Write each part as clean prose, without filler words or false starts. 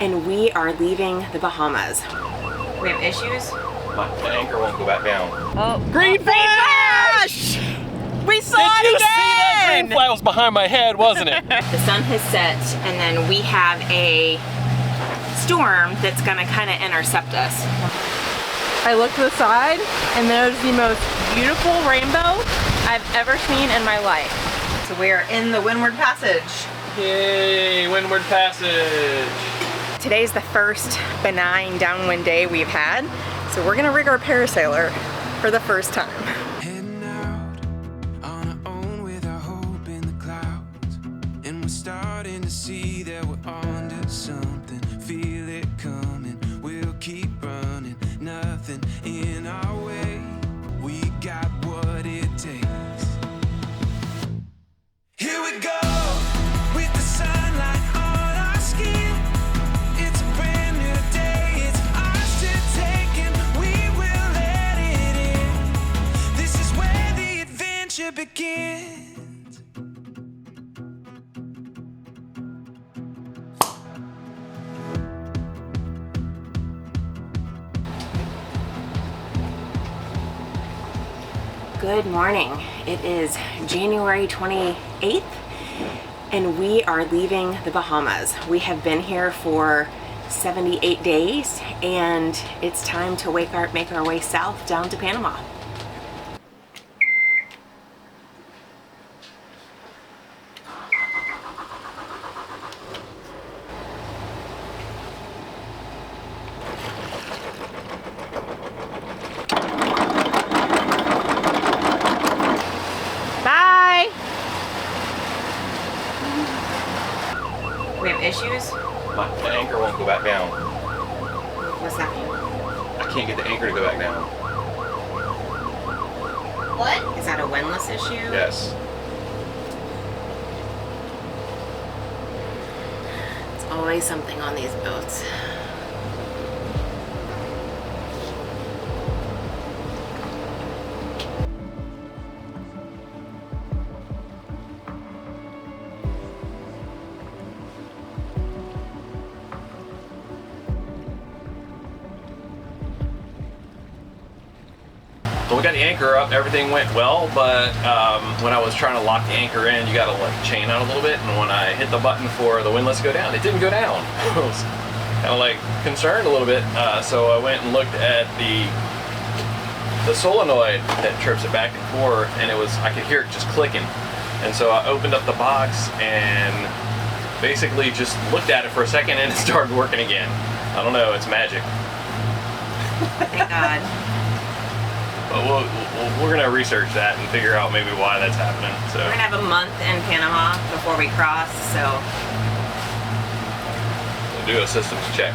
and we are leaving the Bahamas. We have issues. The anchor won't go back down. Oh, Green flash! We saw Did it you again! see that green flag was behind my head, wasn't it? The sun has set, and then we have a storm that's gonna kind of intercept us. I looked to the side, and there's the most beautiful rainbow I've ever seen in my life. So we are in the Windward Passage. Yay, Windward Passage. Today's the first benign downwind day we've had, so we're gonna rig our parasailer for the first time. Heading out on our own with our hope in the clouds, and we're starting to see that we're onto something. Feel it coming, we'll keep running, nothing in our way. We got what it takes. Here we go with the sunlight on our skin. It's a brand new day, it's ours to take, and we will let it in. This is where the adventure begins. Good morning. It is January 28th, and we are leaving the Bahamas. We have been here for 78 days, and it's time to make our way south down to Panama. Bye! We have issues? The anchor won't go back down. What's that mean? I can't get the anchor to go back down. What? Is that a windlass issue? Yes. It's always something on these boats. So we got the anchor up, everything went well, but when I was trying to lock the anchor in, you gotta let the chain out a little bit, and when I hit the button for the windlass to go down, it didn't go down. I was kind of like concerned a little bit, so I went and looked at the solenoid that trips it back and forth, and I could hear it just clicking. And so I opened up the box and basically just looked at it for a second, and it started working again. I don't know, it's magic. Thank God. But we're gonna research that and figure out maybe why that's happening. So We're gonna have a month in Panama before we cross, so. we'll do a systems check.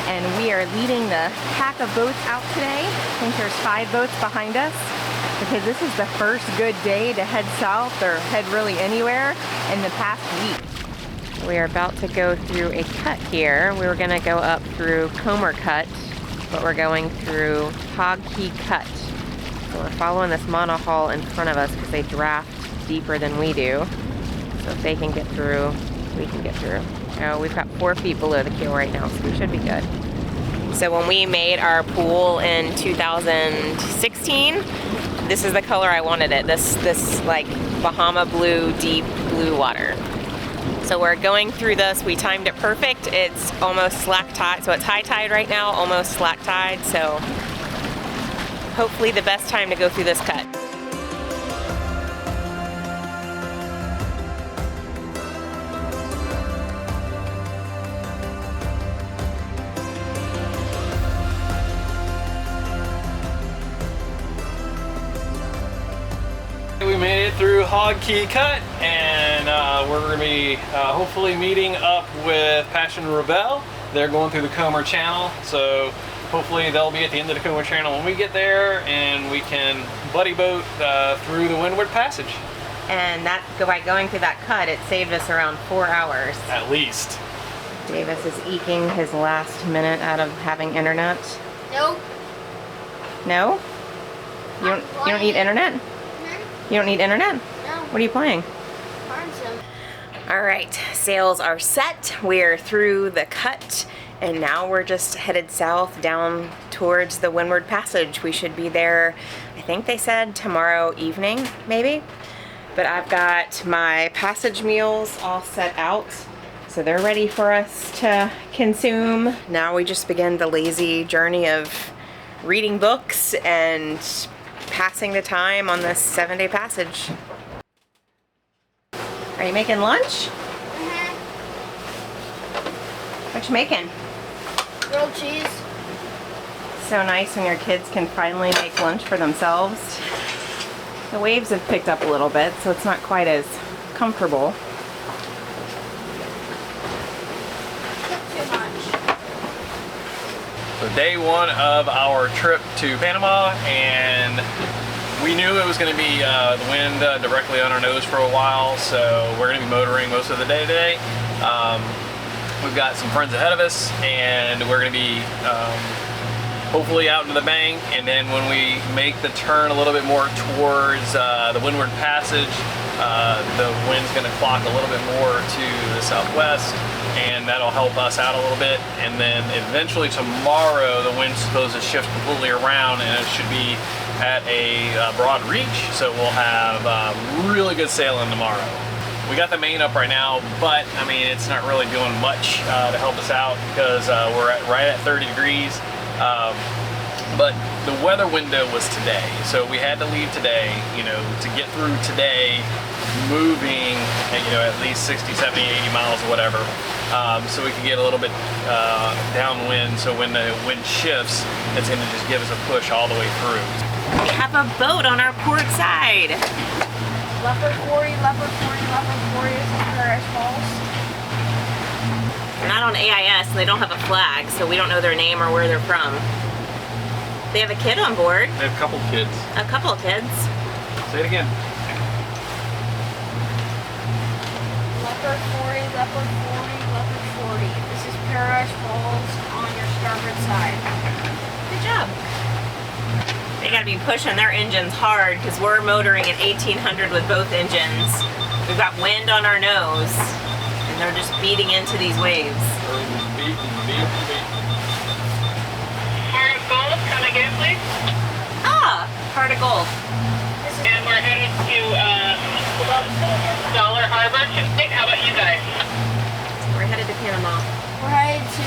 And we are leading the pack of boats out today. I think there's 5 boats behind us, because this is the first good day to head south or head really anywhere in the past week. We are about to go through a cut here. We were gonna go up through Comer Cut, but we're going through Hog Key Cut. So we're following this monohull in front of us because they draft deeper than we do. So if they can get through, we can get through. Oh, we've got 4 feet below the keel right now, so we should be good. So when we made our pool in 2016, this is the color I wanted it. This like Bahama blue, deep blue water. So we're going through this. We timed it perfect. It's almost slack tide. So it's high tide right now, almost slack tide. So hopefully the best time to go through this cut. We made it through Hog Key Cut, and we're going to be hopefully meeting up with Passion Rebel. They're going through the Comer Channel, so hopefully they'll be at the end of the Comer Channel when we get there, and we can buddy boat through the Windward Passage. And that by going through that cut, it saved us around 4 hours. At least. Davis is eking his last minute out of having internet. Nope. No? You don't need internet? Hmm? You don't need internet? No. What are you playing? Carson. All right, sails are set. We're through the cut, and now we're just headed south down towards the Windward Passage. We should be there, I think they said tomorrow evening, maybe. But I've got my passage meals all set out, so they're ready for us to consume. Now we just begin the lazy journey of reading books and passing the time on this 7-day passage. Are you making lunch? Mm-hmm. What you making? Grilled cheese. So nice when your kids can finally make lunch for themselves. The waves have picked up a little bit, so it's not quite as comfortable. Took too much. So day one of our trip to Panama, and we knew it was going to be the wind directly on our nose for a while, so we're going to be motoring most of the day today. We've got some friends ahead of us, and we're going to be hopefully out into the bank, and then when we make the turn a little bit more towards the Windward Passage, the wind's going to clock a little bit more to the southwest, and that'll help us out a little bit. And then eventually tomorrow the wind's supposed to shift completely around, and it should be at a broad reach, so we'll have really good sailing tomorrow. We got the main up right now, but I mean it's not really doing much to help us out because we're right at 30 degrees. But the weather window was today, so we had to leave today, you know, to get through today, moving, you know, at least 60, 70, 80 miles or whatever, so we could get a little bit downwind, so when the wind shifts, it's going to just give us a push all the way through. We have a boat on our port side. Leopard 40, leopard 40, leopard 40 is in Paradise Falls. They're not on AIS, and they don't have a flag, so we don't know their name or where they're from. They have a kid on board. They have a couple kids. A couple of kids. Say it again. Leopard 40, leopard 40, leopard 40. This is Paradise Falls on your starboard side. Good job. They gotta be pushing their engines hard because we're motoring at 1800 with both engines. We've got wind on our nose, and they're just beating into these waves. Heart of Gold, come again, please. Ah, Heart of Gold. And we're headed to Dollar Harbor. How about you guys? We're headed to Panama. We're headed to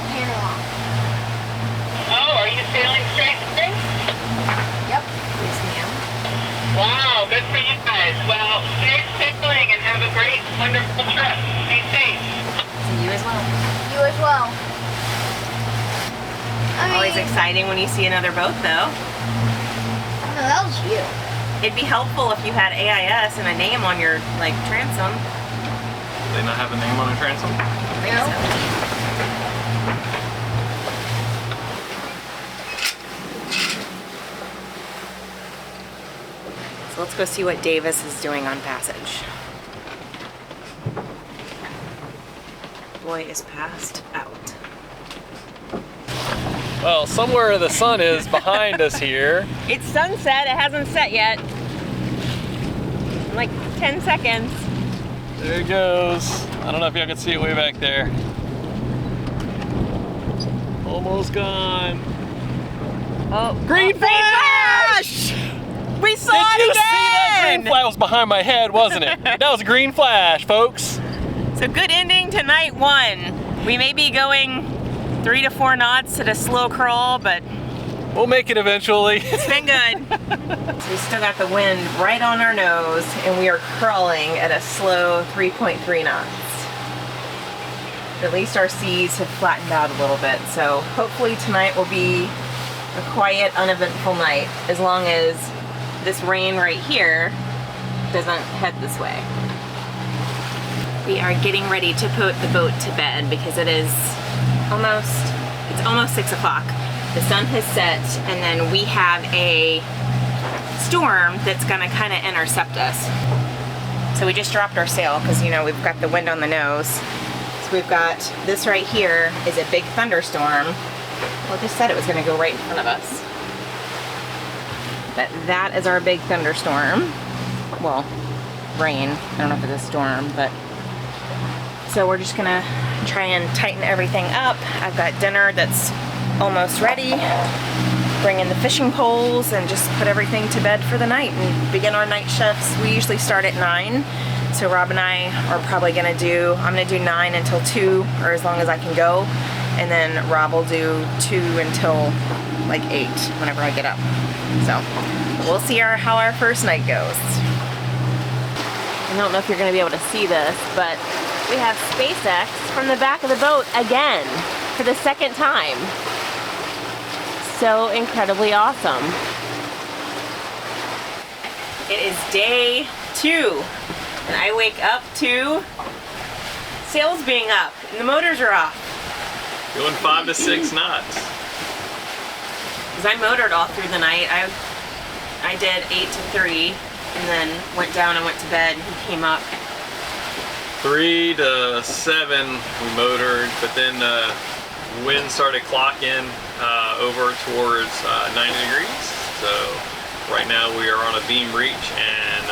Panama. Oh, are you sailing straight through? Yep. Yes, ma'am. Wow, good for you guys. Well, safe sailing and have a great, wonderful trip. Be safe. To you as well. You as well. Always exciting when you see another boat, though. No, that was you. It'd be helpful if you had AIS and a name on your, like, transom. Do they not have a name on a transom? I think No. so. So let's go see what Davis is doing on passage. Boy is passed out. Well, somewhere the sun is behind us here. It's sunset, it hasn't set yet. In like 10 seconds. There it goes. I don't know if y'all can see it way back there. Almost gone. Oh, Green flash! We saw Did it you again! see that? Green flash was behind my head, wasn't it? That was a green flash, folks. So good ending to night one. We may be going 3 to 4 knots at a slow crawl, but We'll make it eventually. it's been good. So we still got the wind right on our nose, and we are crawling at a slow 3.3 knots. At least our seas have flattened out a little bit, so hopefully tonight will be a quiet, uneventful night, as long as this rain right here doesn't head this way. We are getting ready to put the boat to bed because it's almost 6 o'clock. The sun has set, and then we have a storm that's gonna kind of intercept us. So we just dropped our sail because, you know, we've got the wind on the nose. So we've got this right here is a big thunderstorm. Well, it just said it was gonna go right in front of us. But that is our big thunderstorm. Well, rain. I don't know if it's a storm, but. So we're just gonna try and tighten everything up. I've got dinner that's almost ready. Bring in the fishing poles and just put everything to bed for the night and begin our night shifts. We usually start at 9. So Rob and I are probably I'm gonna do 9 until 2, or as long as I can go. And then Rob will do 2 until like 8 whenever I get up. So we'll see how our first night goes. I don't know if you're gonna be able to see this, but we have SpaceX from the back of the boat again for the second time. So incredibly awesome. It is day 2, and I wake up to sails being up and the motors are off. Going 5 to 6 knots. Because I motored all through the night. I did 8 to 3, and then went down and went to bed. He came up. 3 to 7 we motored, but then wind started clocking over towards 90 degrees. So right now we are on a beam reach and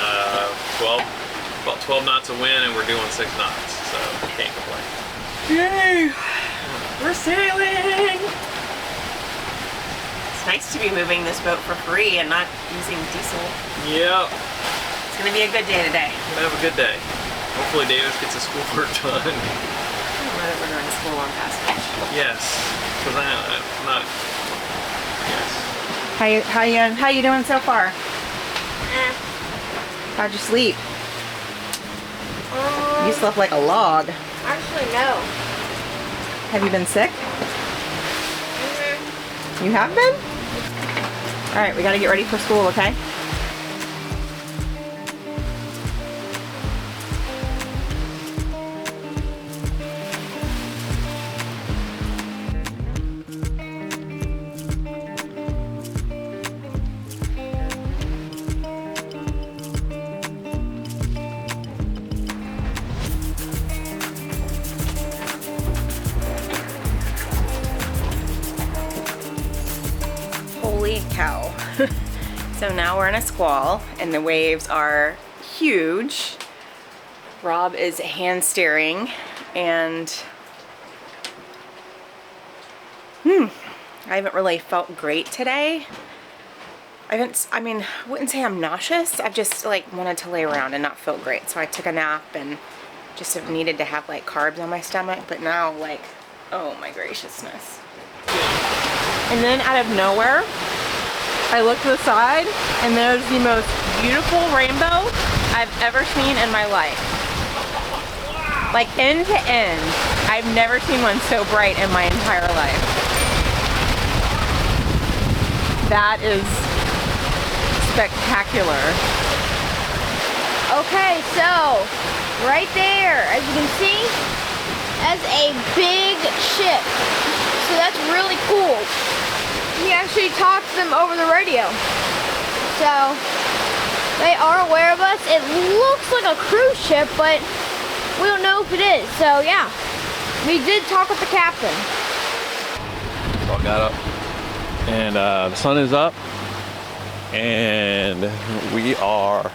about 12 knots of wind, and we're doing 6 knots. So can't complain. Yay! We're sailing! It's nice to be moving this boat for free and not using diesel. Yep. It's gonna be a good day today. We're gonna have a good day. Hopefully Davis gets his schoolwork done. I don't know that we're going to school on passage. Yes, because I'm not. Yes. How you doing so far? How'd you sleep? You slept like a log. Actually, no. Have you been sick? You have been? All right, we got to get ready for school, okay? Holy cow. So now we're in a squall and the waves are huge. Rob is hand steering and I haven't really felt great today. I wouldn't say I'm nauseous. I've just like wanted to lay around and not feel great. So I took a nap and just needed to have like carbs on my stomach, but now like, oh my graciousness. And then out of nowhere, I look to the side and there's the most beautiful rainbow I've ever seen in my life. Like end to end, I've never seen one so bright in my entire life. That is spectacular. Okay, so right there, as you can see, that's a big ship. So that's really cool. You can actually talk to them over the radio. So they are aware of us. It looks like a cruise ship, but we don't know if it is. So yeah, we did talk with the captain. So I got up and the sun is up and we are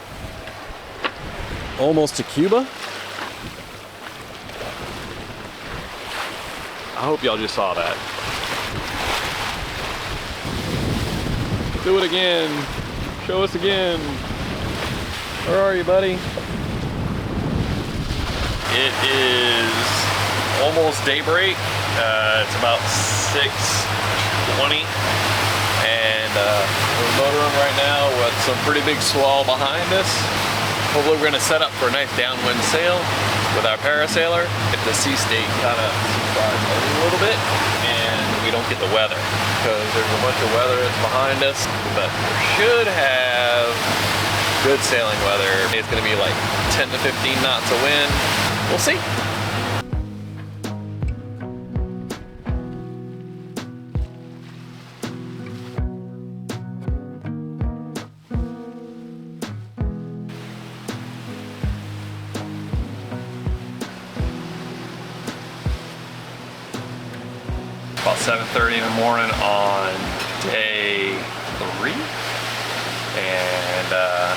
almost to Cuba. I hope y'all just saw that. Do it again. Show us again. Where are you, buddy? It is almost daybreak. It's about 6:20, and we're motoring right now with some pretty big swell behind us. Hopefully we're gonna set up for a nice downwind sail with our parasailer. If the sea state kind of subsides a little bit and we don't get the weather, because there's a bunch of weather that's behind us, but we should have good sailing weather. It's gonna be like 10 to 15 knots of wind. We'll see. 7:30 in the morning on day 3, and the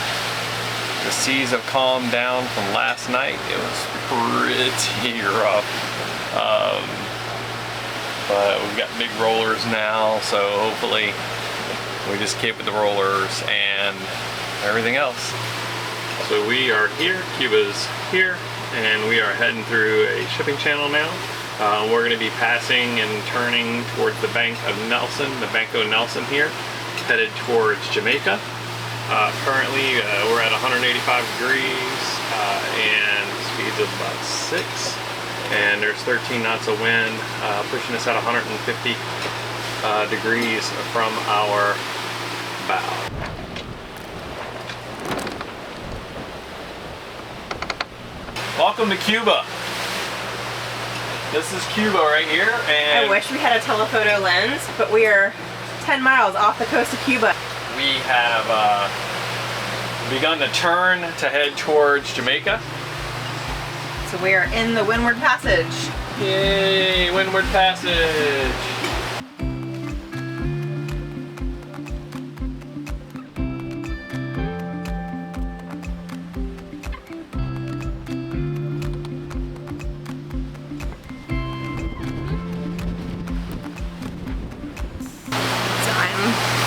seas have calmed down from last night. It was pretty rough, but we've got big rollers now, so hopefully we just keep with the rollers and everything else. So we are here, Cuba's here, and we are heading through a shipping channel now. We're going to be passing and turning towards the Bank of Nelson, the Banco Nelson here, headed towards Jamaica. Currently we're at 185 degrees and speeds of about 6, and there's 13 knots of wind pushing us at 150 degrees from our bow. Welcome to Cuba. This is Cuba right here, and I wish we had a telephoto lens, but we are 10 miles off the coast of Cuba. we have begun to turn to head towards Jamaica. So we are in the Windward Passage. Yay, Windward Passage!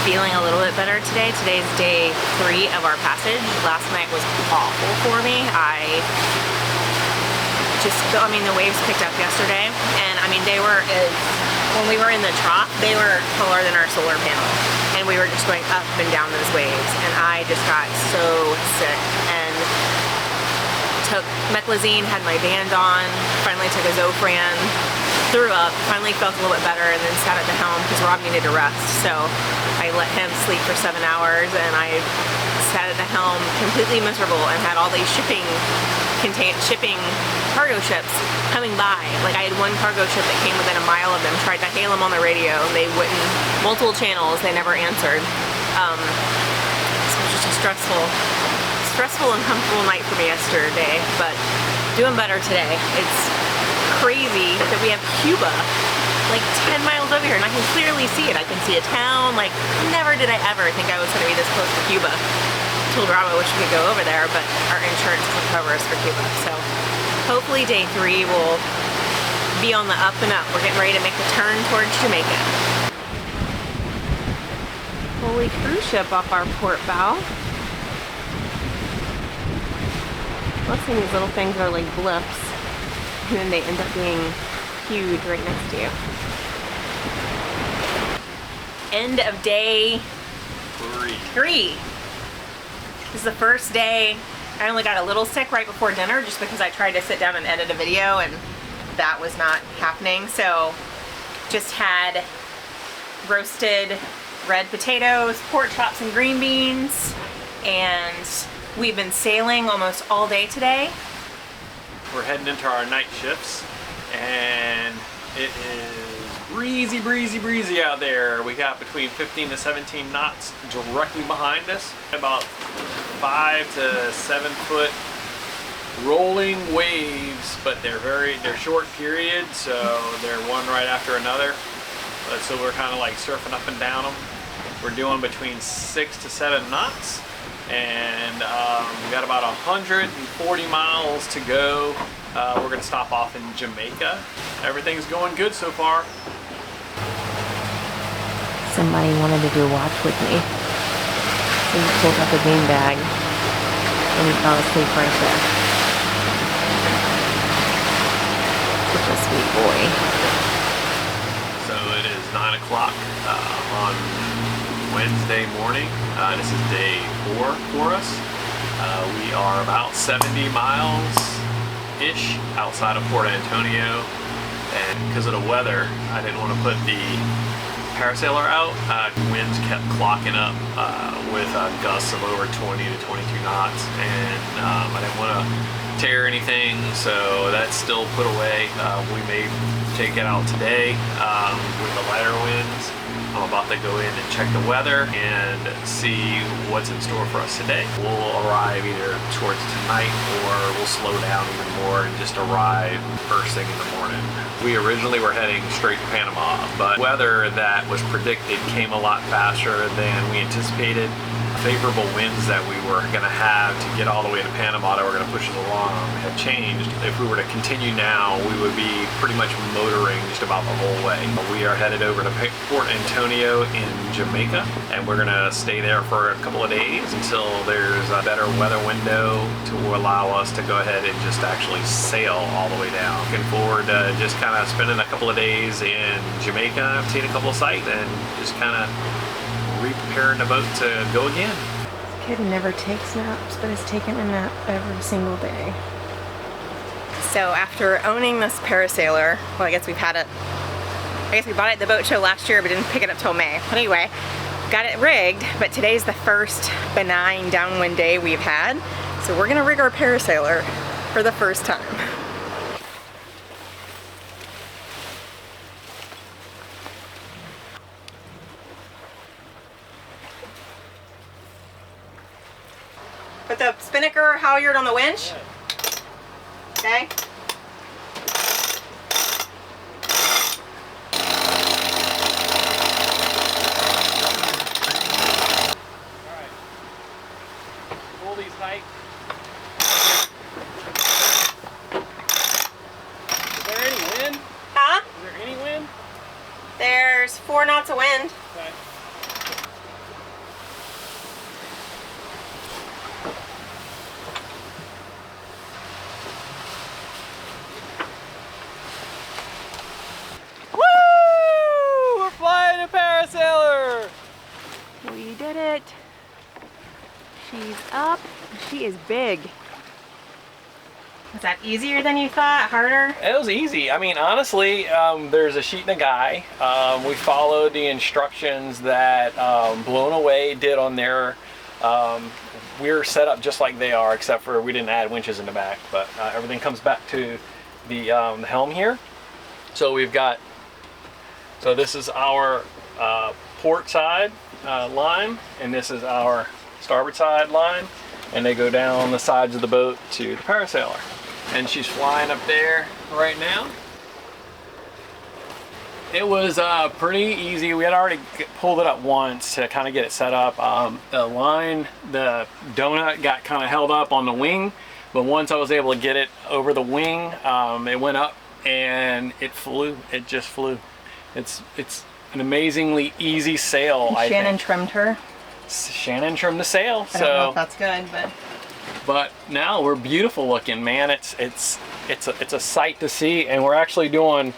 Feeling a little bit better today. Today's day 3 of our passage. Last night was awful for me. The waves picked up yesterday, and they were, when we were in the trough, they were taller than our solar panel, and we were just going up and down those waves, and I just got so sick, and took meclizine, had my band on, finally took a Zofran, threw up, finally felt a little bit better, and then sat at the helm because Rob needed to rest, so I let him sleep for 7 hours, and I sat at the helm completely miserable and had all these shipping cargo ships coming by. Like, I had one cargo ship that came within a mile of them, tried to hail them on the radio, and they wouldn't, multiple channels, they never answered. So it was just a stressful, uncomfortable night for me yesterday, but doing better today. It's crazy that we have Cuba like 10 miles over here, and I can clearly see it. I can see a town. Like, never did I ever think I was going to be this close to Cuba. I told Rob I wish we could go over there, but our insurance doesn't cover us for Cuba. So hopefully day 3 will be on the up and up. We're getting ready to make the turn towards Jamaica. Holy cruise ship off our port bow. Listen, these little things are like blips, and then they end up being huge right next to you. End of day 3. This is the first day. I only got a little sick right before dinner just because I tried to sit down and edit a video, and that was not happening. So just had roasted red potatoes, pork chops, and green beans, and we've been sailing almost all day today. We're heading into our night shifts, and it is breezy out there. We got between 15 to 17 knots directly behind us. About 5 to 7 foot rolling waves, but they're short periods, so they're one right after another. So we're kind of like surfing up and down them. We're doing between 6 to 7 knots. And we got about 140 miles to go. We're gonna stop off in Jamaica. Everything's going good so far. Somebody wanted to do a watch with me, so he pulled up a game bag and he fell asleep right there. Such a sweet boy. So it is 9 o'clock on Wednesday morning. This is day 4 for us. We are about 70 miles-ish outside of Port Antonio, and because of the weather, I didn't want to put the parasailer out. Winds kept clocking up with gusts of over 20 to 22 knots, and I didn't want to tear anything, so that's still put away. We may take it out today with the lighter winds. I'm about to go in and check the weather and see what's in store for us today. We'll arrive either towards tonight, or we'll slow down even more and just arrive first thing in the morning. We originally were heading straight to Panama, but weather that was predicted came a lot faster than we anticipated. Favorable winds that we were going to have to get all the way to Panama that were going to push us along had changed. If we were to continue now, we would be pretty much motoring just about the whole way. We are headed over to Port Antonio in Jamaica, and we're going to stay there for a couple of days until there's a better weather window to allow us to go ahead and just actually sail all the way down. Looking forward to just kind of spending a couple of days in Jamaica, seeing a couple of sites, and just kind of preparing the boat to go again. This kid never takes naps, but has taken a nap every single day. So after owning this parasailer, well, I guess we bought it at the boat show last year, but didn't pick it up till May. But anyway, got it rigged, but today's the first benign downwind day we've had. So we're gonna rig our parasailer for the first time. Put the spinnaker halyard on the winch. Okay. Alright. Pull these tight. Is there any wind? Huh? Is there any wind? There's 4 knots of wind. Okay. Flying a parasailer! We did it. She's up. She is big. Was that easier than you thought? Harder? It was easy. I mean, honestly, there's a sheet and a guy. We followed the instructions that Blown Away did on their. We're set up just like they are, except for we didn't add winches in the back, but everything comes back to the helm here. So we've got. So this is our port side line, and this is our starboard side line, and they go down the sides of the boat to the parasailer. And she's flying up there right now. It was pretty easy. We had already pulled it up once to kind of get it set up. The line, the donut got kind of held up on the wing, but once I was able to get it over the wing, it went up and it flew. It just flew. It's an amazingly easy sail. Shannon trimmed her. Shannon trimmed the sail. I don't know if that's good, but now we're beautiful looking, man. It's a sight to see, and we're actually doing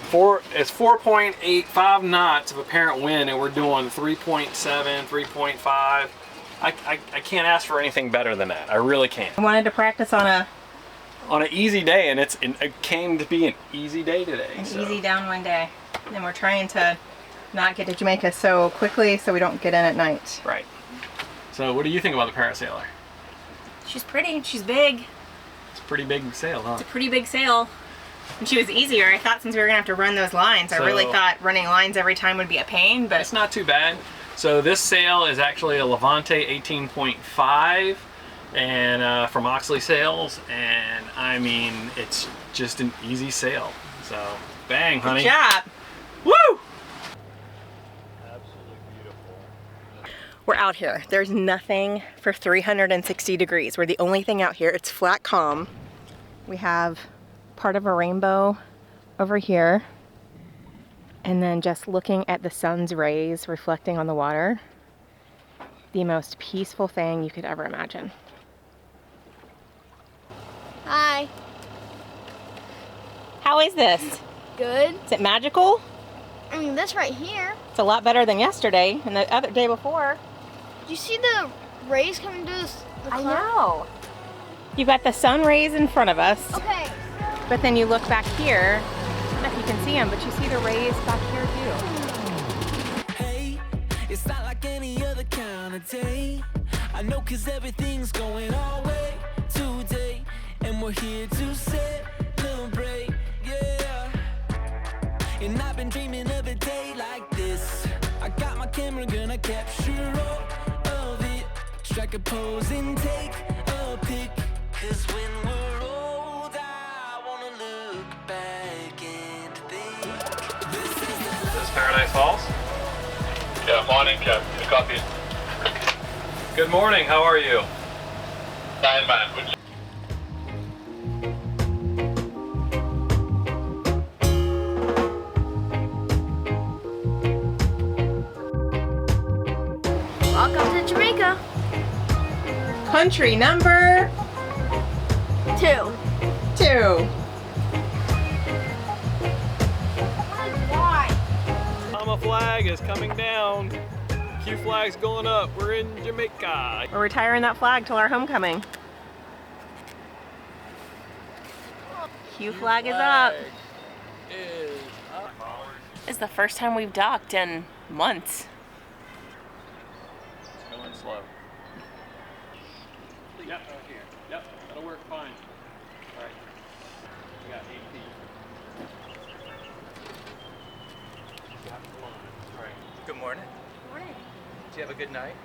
4.85 knots of apparent wind, and we're doing 3.7, 3.5. I can't ask for anything better than that. I really can't. I wanted to practice on an easy day, and it came to be an easy day today. Easy downwind day. And we're trying to not get to Jamaica so quickly so we don't get in at night. Right. So what do you think about the parasailer? She's pretty. She's big. It's a pretty big sail, huh? It's a pretty big sail. And she was easier. I thought since we were going to have to run those lines, I really thought running lines every time would be a pain, but... It's not too bad. So this sail is actually a Levante 18.5 and from Oxley Sails, and I mean, it's just an easy sail. So, bang, honey. Good job. Woo! Absolutely beautiful. We're out here. There's nothing for 360 degrees. We're the only thing out here. It's flat calm. We have part of a rainbow over here. And then just looking at the sun's rays reflecting on the water. The most peaceful thing you could ever imagine. Hi. How is this? Good. Is it magical? I mean, this right here. It's a lot better than yesterday and the other day before. Do you see the rays coming through the cloud? I know. You've got the sun rays in front of us, Okay. but then you look back here. I don't know if you can see them, but you see the rays back here too. Hey, it's not like any other kind of day. I know 'cause everything's going our way today, and we're here to celebrate, yeah. And I've been dreaming of a day like this. I got my camera, gonna capture all of it. Strike a pose and take a pic. 'Cause when we're old, I wanna look back and Paradise Falls. Yeah, morning, Captain. A copy. Good morning. How are you? Fine, man. Good. Welcome to Jamaica. Country number 2. 2. Why? Bahama flag is coming down. Q flag's going up. We're in Jamaica. We're retiring that flag till our homecoming. Q flag is up. Is up. It's the first time we've docked in months. It's going slow. Yep, right here. Yep, that'll work fine. All right. We got 8 feet. All right. Good morning. Did you have a good night?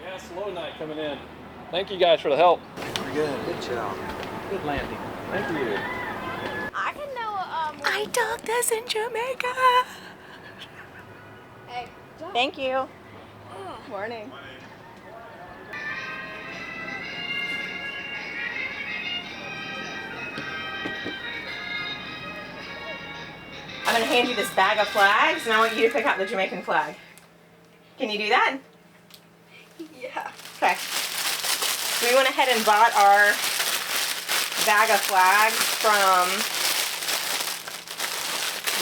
Yeah, slow night coming in. Thank you guys for the help. We're good. Good job. Good landing. Thank you. I can know. I docked us in Jamaica. Hey. Thank you. Morning. I'm going to hand you this bag of flags, and I want you to pick out the Jamaican flag. Can you do that? Yeah. Okay. We went ahead and bought our bag of flags from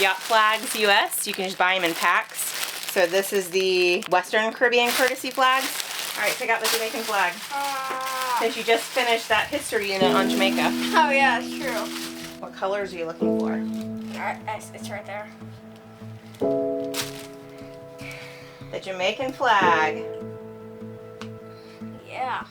Yacht Flags US. You can just buy them in packs. So this is the Western Caribbean courtesy flags. All right, pick out the Jamaican flag. Since you just finished that history unit on Jamaica. Oh yeah, it's true. What colors are you looking for? Alright, it's right there. The Jamaican flag. Yeah.